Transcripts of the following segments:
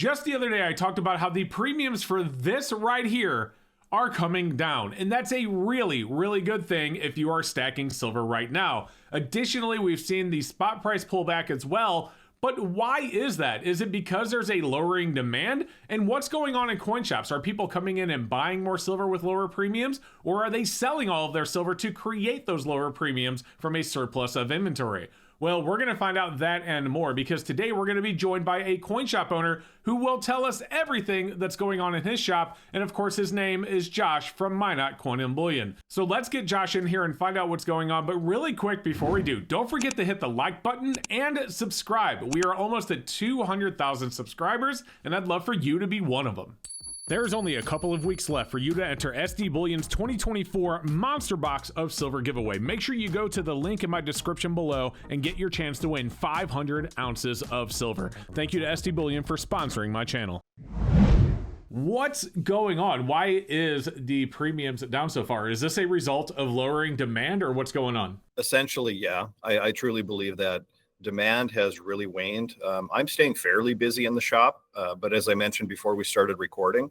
Just the other day, I talked about how the premiums for this right here are coming down, and that's a really, really good thing if you are stacking silver right now. Additionally, we've seen the spot price pull back as well. But why is that? Is it because there's a lowering demand? And what's going on in coin shops? Are people coming in and buying more silver with lower premiums? Or are they selling all of their silver to create those lower premiums from a surplus of inventory? Well, we're going to find out that and more, because today we're going to be joined by a coin shop owner who will tell us everything that's going on in his shop. And of course, his name is Josh from Minot Coin and Bullion. So let's get Josh in here and find out what's going on. But really quick before we do, don't forget to hit the like button and subscribe. We are almost at 200,000 subscribers, and I'd love for you to be one of them. There's only a couple of weeks left for you to enter SD Bullion's 2024 Monster Box of Silver giveaway. Make sure you go to the link in my description below and get your chance to win 500 ounces of silver. Thank you to SD Bullion for sponsoring my channel. What's going on? Why is the premiums down so far? Is this a result of lowering demand, or what's going on? Essentially, yeah. I truly believe that demand has really waned. I'm staying fairly busy in the shop, but as I mentioned before we started recording,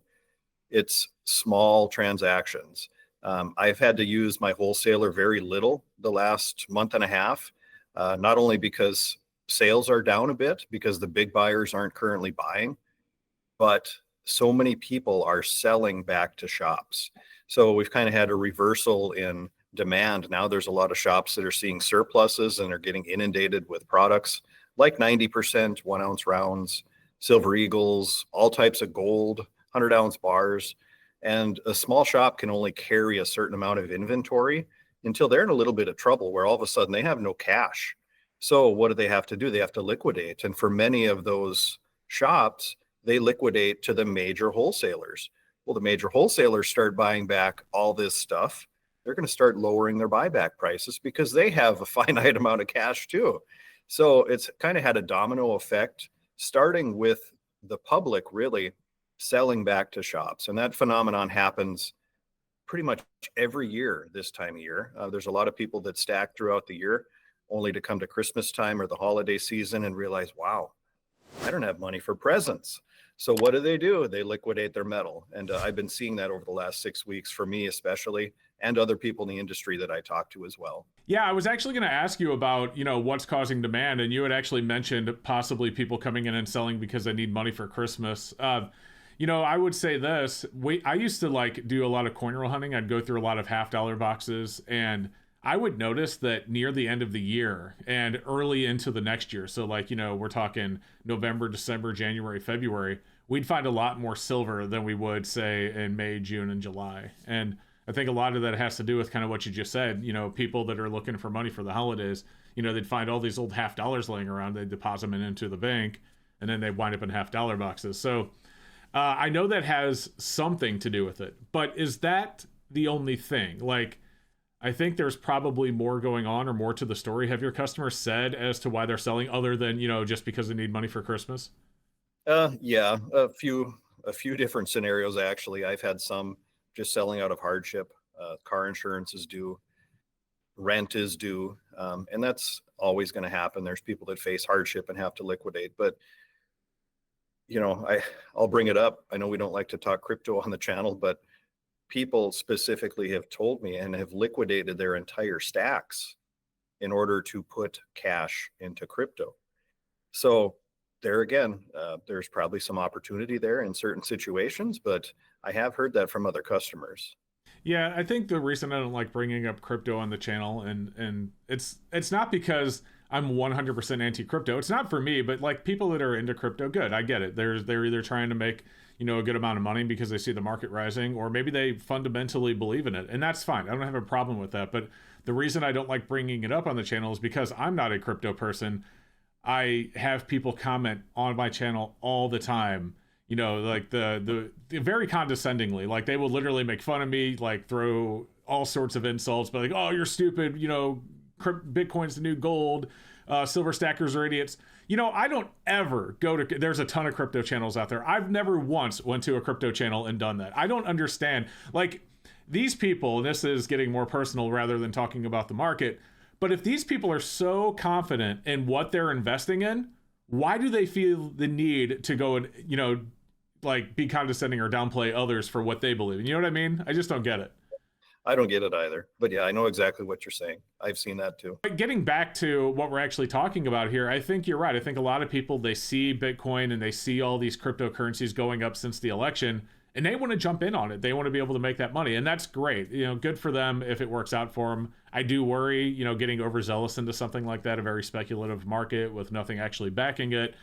it's small transactions. I've had to use my wholesaler very little the last month and a half, not only because sales are down a bit because the big buyers aren't currently buying, but so many people are selling back to shops. So we've kind of had a reversal in demand. Now there's a lot of shops that are seeing surpluses and are getting inundated with products like 90% 1 ounce rounds, silver eagles, all types of gold, 100-ounce bars. And a small shop can only carry a certain amount of inventory until they're in a little bit of trouble where all of a sudden they have no cash. So what do they have to do? They have to liquidate. And for many of those shops, they liquidate to the major wholesalers. Well, the major wholesalers start buying back all this stuff. They're going to start lowering their buyback prices because they have a finite amount of cash too. So it's kind of had a domino effect, starting with the public really selling back to shops. And that phenomenon happens pretty much every year this time of year. There's a lot of people that stack throughout the year only to come to Christmas time or the holiday season and realize, wow, I don't have money for presents. So what do? They liquidate their metal. And I've been seeing that over the last 6 weeks, for me especially, and other people in the industry that I talk to as well. Yeah, I was actually going to ask you about, what's causing demand. And you had actually mentioned possibly people coming in and selling because they need money for Christmas. I would say this. I used to do a lot of coin roll hunting. I'd go through a lot of $half boxes, and I would notice that near the end of the year and early into the next year, so we're talking November, December, January, February, we'd find a lot more silver than we would, say, in May, June, and July. And I think a lot of that has to do with kind of what you just said. People that are looking for money for the holidays, they'd find all these old $half laying around, they'd deposit them into the bank, and then they wind up in $half boxes. So I know that has something to do with it, but is that the only thing? I think there's probably more going on, or more to the story. Have your customers said as to why they're selling, other than, just because they need money for Christmas? Yeah, a few different scenarios, actually. I've had some just selling out of hardship. Car insurance is due, rent is due, and that's always going to happen. There's people that face hardship and have to liquidate, but I'll bring it up. I know we don't like to talk crypto on the channel, but people specifically have told me and have liquidated their entire stacks in order to put cash into crypto. So there again, there's probably some opportunity there in certain situations, but I have heard that from other customers. Yeah, I think the reason I don't like bringing up crypto on the channel, and it's not because I'm 100% anti-crypto. It's not for me, but people that are into crypto, good. I get it. They're either trying to make, a good amount of money because they see the market rising, or maybe they fundamentally believe in it. And that's fine. I don't have a problem with that. But the reason I don't like bringing it up on the channel is because I'm not a crypto person. I have people comment on my channel all the time, the very condescendingly. They will literally make fun of me, throw all sorts of insults, but oh, you're stupid, Bitcoin's the new gold, silver stackers are idiots. I don't ever there's a ton of crypto channels out there. I've never once went to a crypto channel and done that. I don't understand. These people, and this is getting more personal rather than talking about the market, but if these people are so confident in what they're investing in, why do they feel the need to go and, like be condescending or downplay others for what they believe in? You know what I mean? I just don't get it. I don't get it either. But yeah, I know exactly what you're saying. I've seen that too. But getting back to what we're actually talking about here, I think you're right. I think a lot of people, they see Bitcoin and they see all these cryptocurrencies going up since the election, and they want to jump in on it. They want to be able to make that money, and that's great. Good for them if it works out for them. I do worry, getting overzealous into something like that, a very speculative market with nothing actually backing it.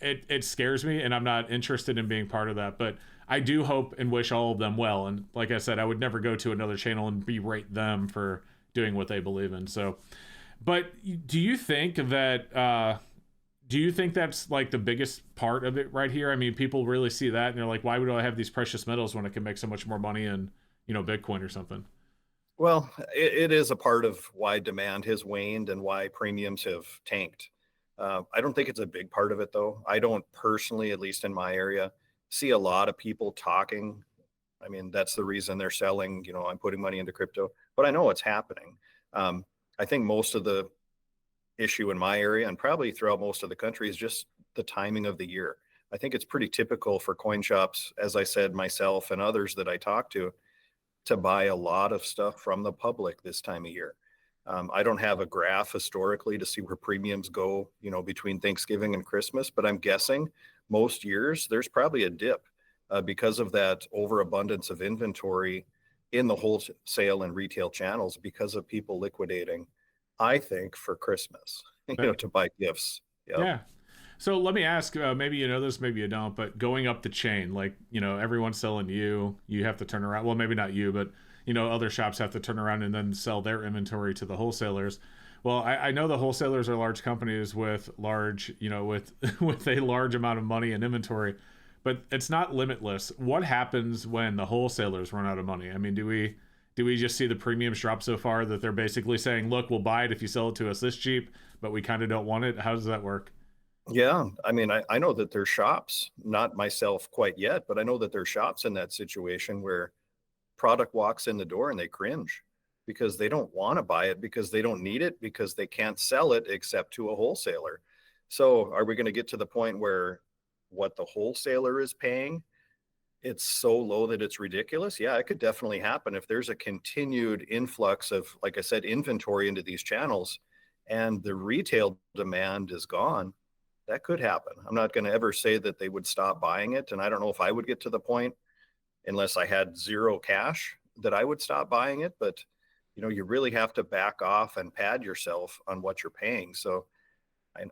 It scares me, and I'm not interested in being part of that. But I do hope and wish all of them well. And like I said, I would never go to another channel and berate them for doing what they believe in. So, but do you think that? Do you think that's like the biggest part of it right here? I mean, people really see that and they're like, why would I have these precious metals when I can make so much more money in, Bitcoin or something? Well, it is a part of why demand has waned and why premiums have tanked. I don't think it's a big part of it, though. I don't personally, at least in my area, see a lot of people talking. I mean, that's the reason they're selling. I'm putting money into crypto, but I know it's happening. I think most of the issue in my area and probably throughout most of the country is just the timing of the year. I think it's pretty typical for coin shops, as I said, myself and others that I talk to buy a lot of stuff from the public this time of year. I don't have a graph historically to see where premiums go, between Thanksgiving and Christmas, but I'm guessing most years there's probably a dip because of that overabundance of inventory in the wholesale and retail channels because of people liquidating, I think, for Christmas, to buy gifts. Yeah. Yeah. So let me ask, maybe you know this, maybe you don't, but going up the chain, like, everyone's selling you have to turn around. Well, maybe not you, but, other shops have to turn around and then sell their inventory to the wholesalers. Well, I know the wholesalers are large companies with large, with, with a large amount of money and inventory, but it's not limitless. What happens when the wholesalers run out of money? I mean, do we just see the premiums drop so far that they're basically saying, look, we'll buy it if you sell it to us this cheap, but we kind of don't want it? How does that work? Yeah. I mean, I know that there's shops, not myself quite yet, but I know that there's shops in that situation where product walks in the door and they cringe because they don't want to buy it, because they don't need it, because they can't sell it except to a wholesaler. So are we going to get to the point where what the wholesaler is paying, it's so low that it's ridiculous? Yeah, it could definitely happen if there's a continued influx of, like I said, inventory into these channels and the retail demand is gone. That could happen. I'm not going to ever say that they would stop buying it. And I don't know if I would get to the point, unless I had zero cash, that I would stop buying it. But, you really have to back off and pad yourself on what you're paying. So I,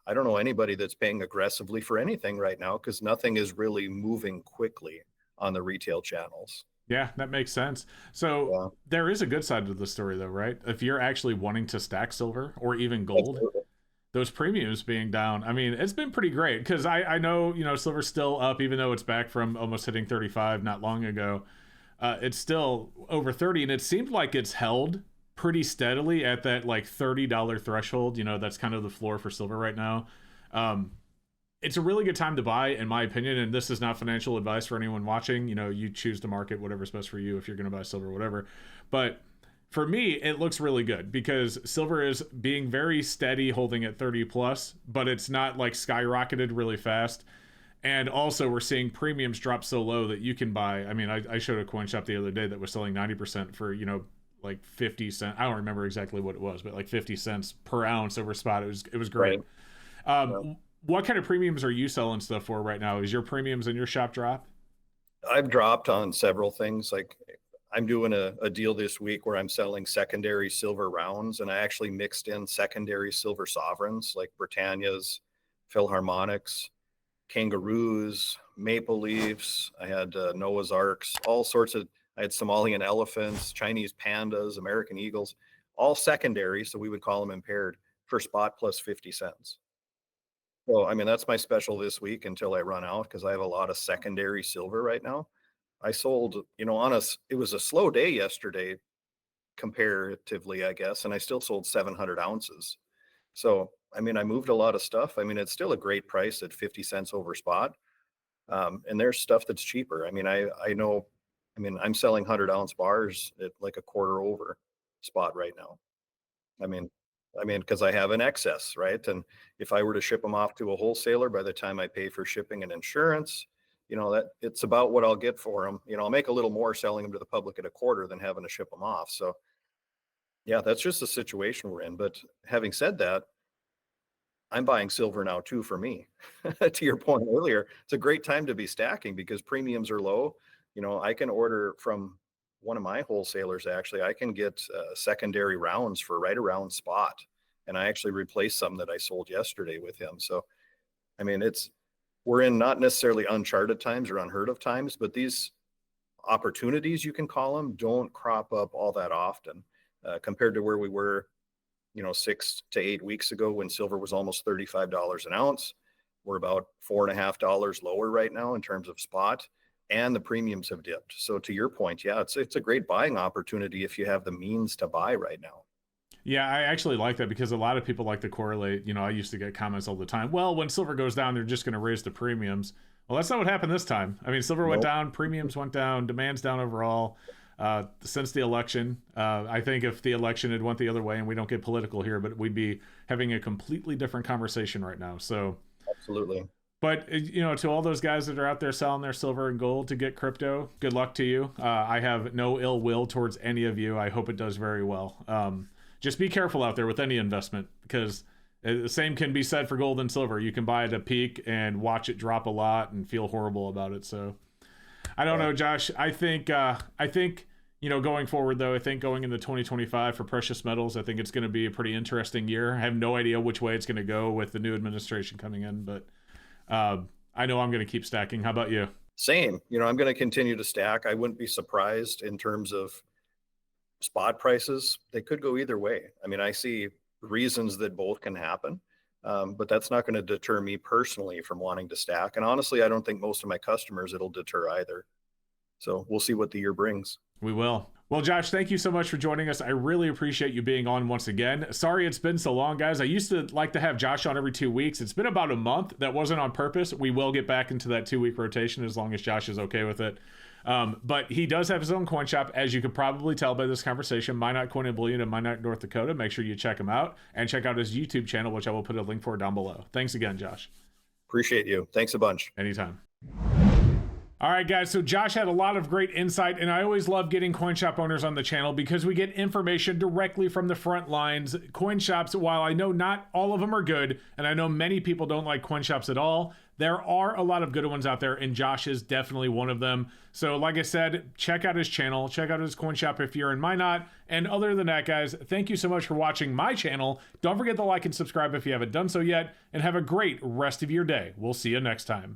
I don't know anybody that's paying aggressively for anything right now because nothing is really moving quickly on the retail channels. Yeah, that makes sense. So Yeah, there is a good side to the story, though, right? If you're actually wanting to stack silver or even gold, absolutely. those premiums being down, I mean, it's been pretty great because I know, silver's still up, even though it's back from almost hitting 35 not long ago. It's still over 30, and it seemed like it's held pretty steadily at that like $30 threshold. That's kind of the floor for silver right now. Um, it's a really good time to buy, in my opinion. And this is not financial advice for anyone watching. You choose the market, whatever's best for you, if you're going to buy silver, whatever. But for me, it looks really good because silver is being very steady, holding at 30 plus, but it's not like skyrocketed really fast. And also, we're seeing premiums drop so low that you can buy. I mean, I showed a coin shop the other day that was selling 90% for, like 50 cents. I don't remember exactly what it was, but like 50 cents per ounce over spot. It was great. Right. Yeah. What kind of premiums are you selling stuff for right now? Is your premiums in your shop drop? I've dropped on several things. Like I'm doing a deal this week where I'm selling secondary silver rounds, and I actually mixed in secondary silver sovereigns like Britannias, Philharmonics, kangaroos, maple leafs. I had Noah's Arks, all sorts of. I had Somalian elephants, Chinese pandas, American eagles, all secondary. So we would call them impaired for spot plus 50 cents. So, I mean, that's my special this week until I run out because I have a lot of secondary silver right now. I sold, it was a slow day yesterday comparatively, I guess, and I still sold 700 ounces. So, I mean, I moved a lot of stuff. I mean, it's still a great price at 50 cents over spot. And there's stuff that's cheaper. I mean, I know, I mean, I'm selling 100-ounce bars at like a quarter over spot right now. I mean, I mean, because I have an excess, right? And if I were to ship them off to a wholesaler, by the time I pay for shipping and insurance, that it's about what I'll get for them. I'll make a little more selling them to the public at a quarter than having to ship them off. So yeah, that's just the situation we're in. But having said that, I'm buying silver now too for me. To your point earlier, it's a great time to be stacking because premiums are low. I can order from one of my wholesalers, actually. I can get secondary rounds for right around spot. And I actually replaced some that I sold yesterday with him. So, I mean, we're in not necessarily uncharted times or unheard of times, but these opportunities, you can call them, don't crop up all that often compared to where we were 6 to 8 weeks ago when silver was almost $35 an ounce. We're about $4.50 lower right now in terms of spot, and the premiums have dipped. So to your point, yeah, it's a great buying opportunity if you have the means to buy right now. Yeah, I actually like that because a lot of people like to correlate. I used to get comments all the time. Well, when silver goes down, they're just going to raise the premiums. Well, that's not what happened this time. I mean, silver went down, premiums went down, demand's down overall. Since the election, I think if the election had went the other way, and we don't get political here, but we'd be having a completely different conversation right now. So absolutely. But to all those guys that are out there selling their silver and gold to get crypto, good luck to you. I have no ill will towards any of you. I hope it does very well. Just be careful out there with any investment, because the same can be said for gold and silver. You can buy it at a peak and watch it drop a lot and feel horrible about it. So I don't know, Josh. I think going forward, though, I think going into 2025 for precious metals, I think it's going to be a pretty interesting year. I have no idea which way it's going to go with the new administration coming in, but I know I'm going to keep stacking. How about you? Same. I'm going to continue to stack. I wouldn't be surprised in terms of spot prices. They could go either way. I mean, I see reasons that both can happen, but that's not going to deter me personally from wanting to stack. And honestly, I don't think most of my customers it'll deter either. So we'll see what the year brings. We will. Well, Josh, thank you so much for joining us. I really appreciate you being on once again. Sorry it's been so long, guys. I used to like to have Josh on every 2 weeks. It's been about a month. That wasn't on purpose. We will get back into that 2-week rotation as long as Josh is okay with it. But he does have his own coin shop, as you could probably tell by this conversation, Minot Coin and Bullion in Minot, North Dakota. Make sure you check him out and check out his YouTube channel, which I will put a link for down below. Thanks again, Josh. Appreciate you. Thanks a bunch. Anytime. All right, guys, so Josh had a lot of great insight, and I always love getting coin shop owners on the channel because we get information directly from the front lines. Coin shops, while I know not all of them are good, and I know many people don't like coin shops at all, there are a lot of good ones out there, and Josh is definitely one of them. So like I said, check out his channel, check out his coin shop if you're in Minot. And other than that, guys, thank you so much for watching my channel. Don't forget to like and subscribe if you haven't done so yet, and have a great rest of your day. We'll see you next time.